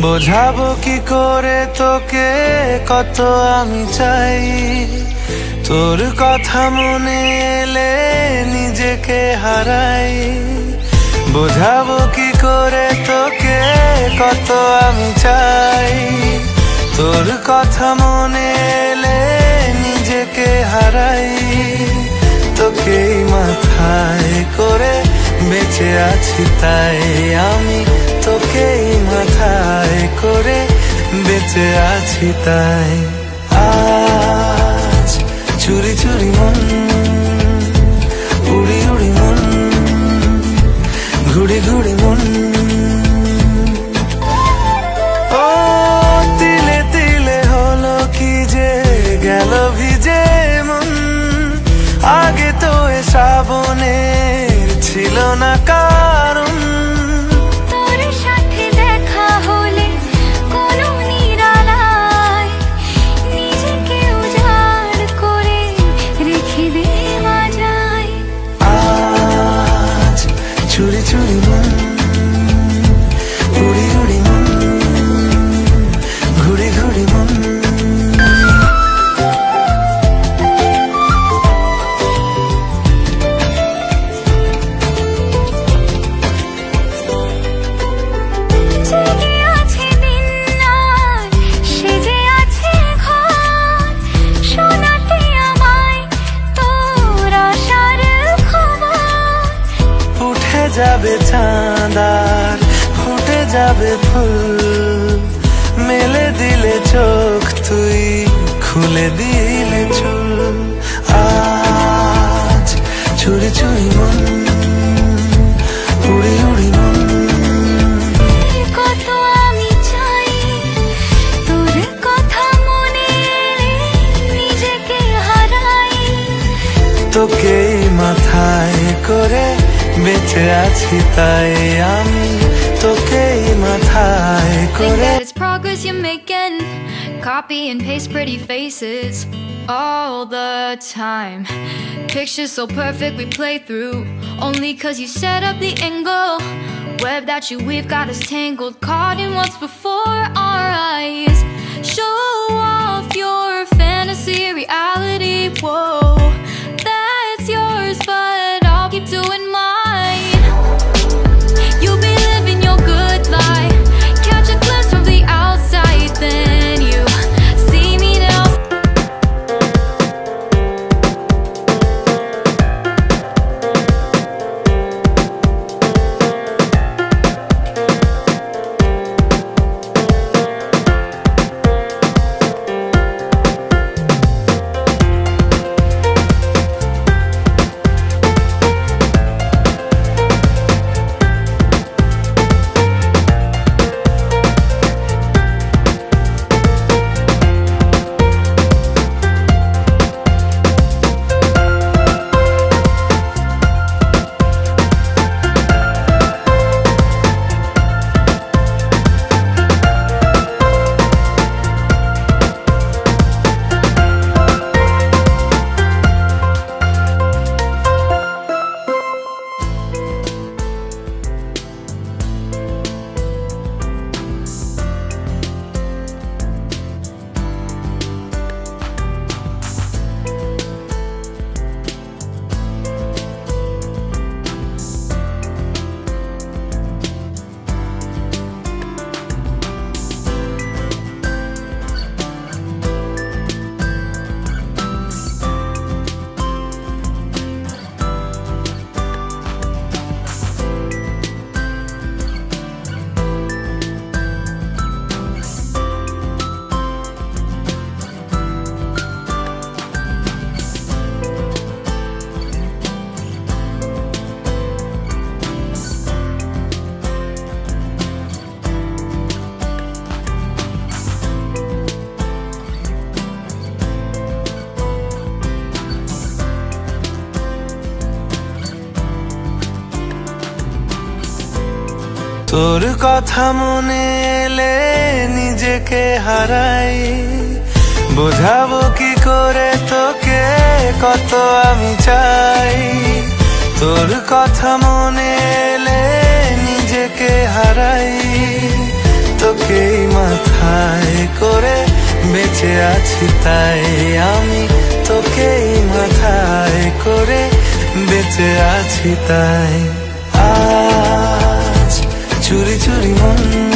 বোঝাবো কি করে তোকে কত আমি চাই, তোর কথা মনে এলে নিজেকে হারাই। বোঝাবো কি করে তোকে কত আমি চাই, তোর কথা মনে এলে নিজেকে হারাই। তোকেই মাথায় করে বেঁচে আছি তাই আমি, তোকেই মাথায় করে বেঁচে আছি তাই। আজ চুরি চুরি মন, উড়ি উড়ি মন, ঘুড়ি ঘুড়ি মন। ও তিলে তিলে হলো কি যে গেল ভিজে মন, আগে তো এ শ্রাবণের ছিল না কারণ। তোর সাথে দেখা হলে কোনো নিরালায় নিজেকে উজাড় করে রেখে দেওয়া যায়। আজ চুরি চুরি মন, উড়ি উড়ি মন, ঘুড়ি ঘুড়ি মন। যাবে চাঁদার ফুটে যাবে ফুল, মেলে দিলে চোখ তুই খুলে দিলে চুল। আজ চুরি চুরি মন, উড়ি উড়ি মন। কত আমি চাই তোর কথা মনে এলে নিজেকে হারাই। তোকেই মাথায় করে বেঁচে আছি তাই আমি, তোকেই মাথায় করে। It's progress you're making, copy and paste pretty faces all the time. Pictures so perfect we play through, only cause you set up the angle. Web that you weave got us tangled, caught in what's before our eyes. Show off your fantasy reality, whoa, that's yours but I'll keep doing mine. Then you see me now. তোর কথা মনে এলে নিজেকে হারাই। বোঝাবো কি করে তোকে কত আমি চাই, তোর কথা মনে এলে নিজেকে হারাই। তোকেই বেঁচে আছি তাই আমি তোকেই মাথায় করে বেঁচে আছি তাই আজ চুরি চুরি মন